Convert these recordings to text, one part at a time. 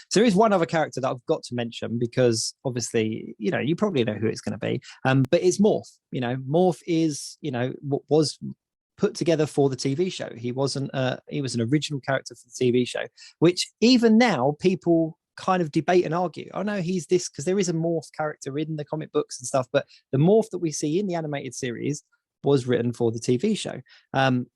So there is one other character that I've got to mention because obviously, you probably know who it's going to be. But it's Morph. Morph is, was put together for the TV show. He wasn't. He was an original character for the TV show, which even now people kind of debate and argue. Oh no, he's this, because there is a Morph character in the comic books and stuff. But the Morph that we see in the animated series was written for the TV show. And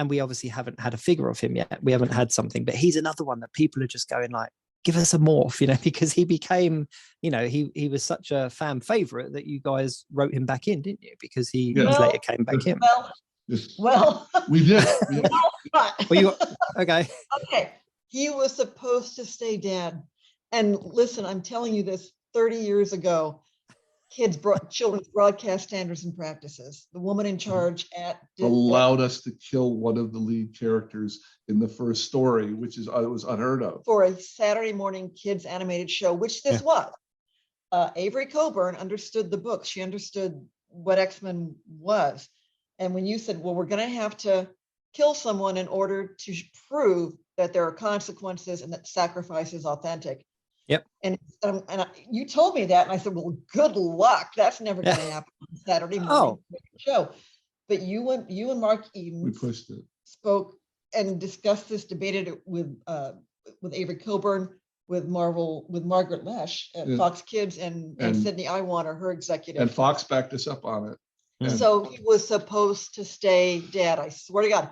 we obviously haven't had a figure of him yet. We haven't had something, but he's another one that people are just going like, give us a Morph, because he became, he was such a fan favorite that you guys wrote him back in, didn't you? Because he later came back in. Well, we did. Okay. Okay. He was supposed to stay dead. And listen, I'm telling you this 30 years ago, children's broadcast standards and practices. The woman in charge allowed us to kill one of the lead characters in the first story, which was unheard of. For a Saturday morning kids animated show, which this was. Avery Coburn understood the book. She understood what X-Men was. And when you said, well, we're going to have to kill someone in order to prove that there are consequences and that sacrifice is authentic. Yep. And you told me that, and I said, well, good luck. That's never going to happen on Saturday morning show. But you and Mark Eden spoke and discussed this, debated it with Avery Coburn, with Margaret Lesh at Fox Kids, and Sydney Iwaner, her executive. And Fox backed us up on it. And so he was supposed to stay dead. I swear to God.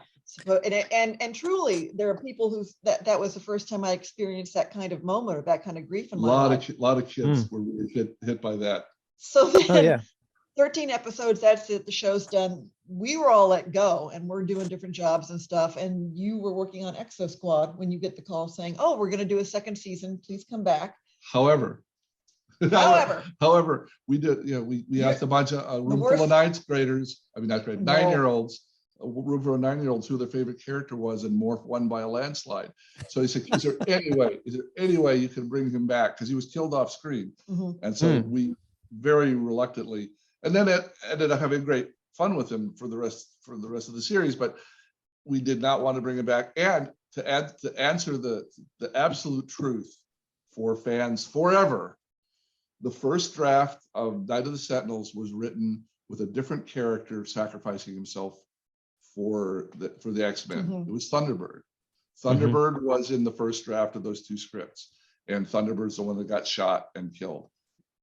And truly, there are people who that was the first time I experienced that kind of moment or that kind of grief in my life. A lot of kids were hit by that. So then, 13 episodes. That's it. The show's done. We were all let go, and we're doing different jobs and stuff. And you were working on Exo Squad when you get the call saying, "Oh, we're going to do a second season. Please come back." However, we did. We asked a bunch of room full of ninth graders. I mean, not grade 9-year-olds. A room full of 9-year-olds who their favorite character was, and Morph won by a landslide. So he said, "Is there any way you can bring him back?" Because he was killed off screen, and so we very reluctantly, and then it ended up having great fun with him for the rest of the series. But we did not want to bring him back, and to answer the absolute truth for fans forever. The first draft of Night of the Sentinels was written with a different character sacrificing himself for the X-Men. It was Thunderbird. Thunderbird was in the first draft of those two scripts, and Thunderbird's the one that got shot and killed.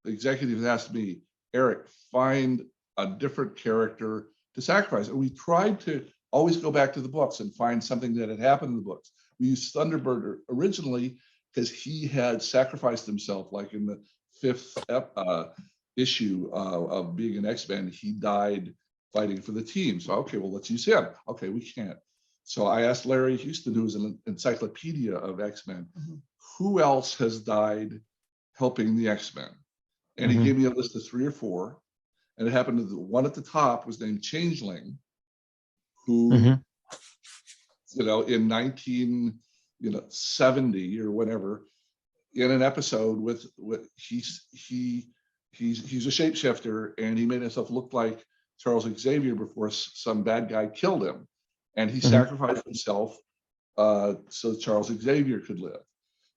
The executive asked me, Eric, find a different character to sacrifice. And we tried to always go back to the books and find something that had happened in the books. We used Thunderbird originally because he had sacrificed himself, like in the 5th issue of being an X-Men, he died fighting for the team. So, okay, well, let's use him. Okay, we can't. So I asked Larry Houston, who was an encyclopedia of X-Men, who else has died helping the X-Men? And he gave me a list of 3 or 4. And it happened that the one at the top was named Changeling, who, in 1970 or whatever, in an episode with he's a shapeshifter, and he made himself look like Charles Xavier before some bad guy killed him, and he sacrificed himself so Charles Xavier could live.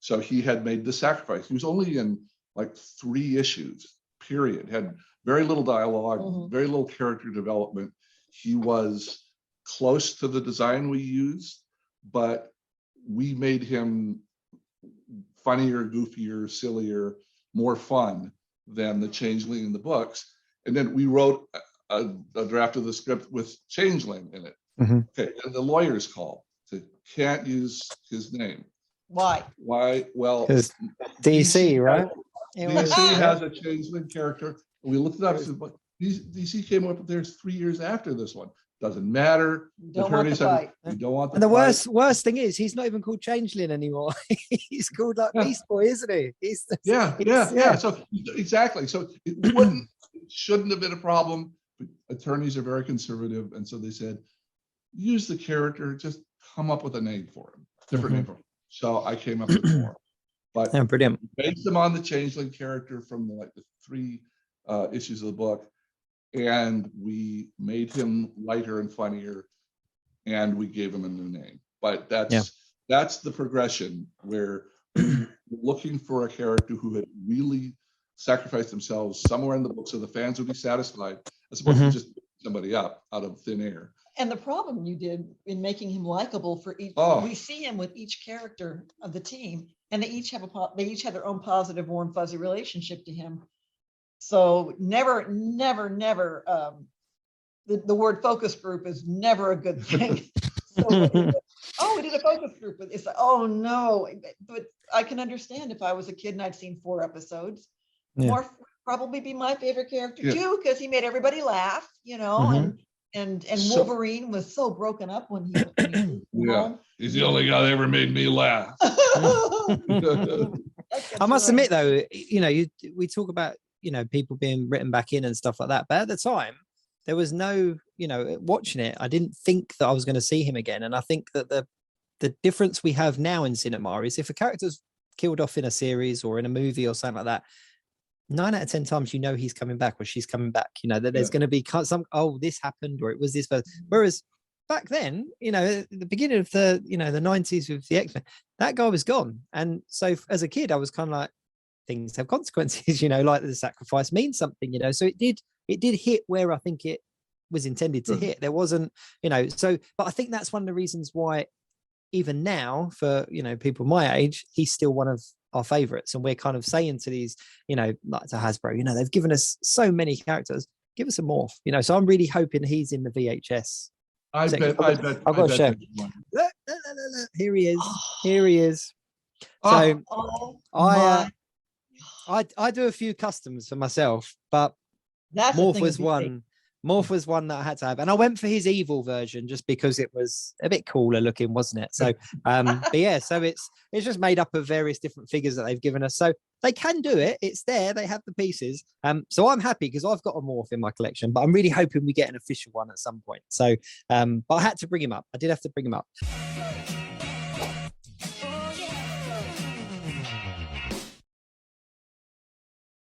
So he had made the sacrifice. He was only in like 3 issues, period. Had very little dialogue, very little character development. He was close to the design we used, but we made him funnier, goofier, sillier, more fun than the Changeling in the books. And then we wrote a draft of the script with Changeling in it. Okay, and the lawyers call. Said, can't use his name. Why? Well, DC, right? DC has a Changeling character. We looked it up. Said, but DC came up with theirs 3 years after this one. Doesn't matter. Don't want the fight. We don't want the And the worst thing is he's not even called Changeling anymore. He's called like Beast Boy, isn't he? Yeah. So exactly. So it shouldn't have been a problem. But attorneys are very conservative, and so they said, use the character, just come up with a name for him, different name for him. So I came up with more. But brilliant. Based him on the Changeling character from the 3 issues of the book, and we made him lighter and funnier, and we gave him a new name. But that's the progression where looking for a character who had really sacrificed themselves somewhere in the book so the fans would be satisfied, as opposed to just somebody up out of thin air. And the problem you did in making him likable for each, we see him with each character of the team, and they each have their own positive, warm, fuzzy relationship to him. So never, the word focus group is never a good thing. So, we did a focus group. It's like, oh no, but I can understand if I was a kid and I'd seen 4 episodes. Morph would probably be my favorite character too, because he made everybody laugh, and Wolverine was so broken up when he home. He's the only guy that ever made me laugh. I must admit though, we talk about, people being written back in and stuff like that, but at the time there was no, watching it, I didn't think that I was going to see him again. And I think that the difference we have now in cinema is if a character's killed off in a series or in a movie or something like that, 9 out of 10 times he's coming back or she's coming back, that there's going to be some, this happened or it was this. Whereas back then, at the beginning of the 90s with the xmen, that guy was gone. And so as a kid, I was kind of like, things have consequences, like the sacrifice means something, so it did hit where I think it was intended to hit. There wasn't, but I think that's one of the reasons why even now for, people my age, he's still one of our favorites. And we're kind of saying to these, like to Hasbro, they've given us so many characters, give us a Morph, so I'm really hoping he's in the VHS. I bet. I've got to show. Look, here he is. Here he is. So I do a few customs for myself, but Morph was one. Morph was one that I had to have, and I went for his evil version just because it was a bit cooler looking, wasn't it? So, but yeah, so it's just made up of various different figures that they've given us. So they can do it. It's there. They have the pieces. So I'm happy because I've got a Morph in my collection, but I'm really hoping we get an official one at some point. So, but I had to bring him up. I did have to bring him up.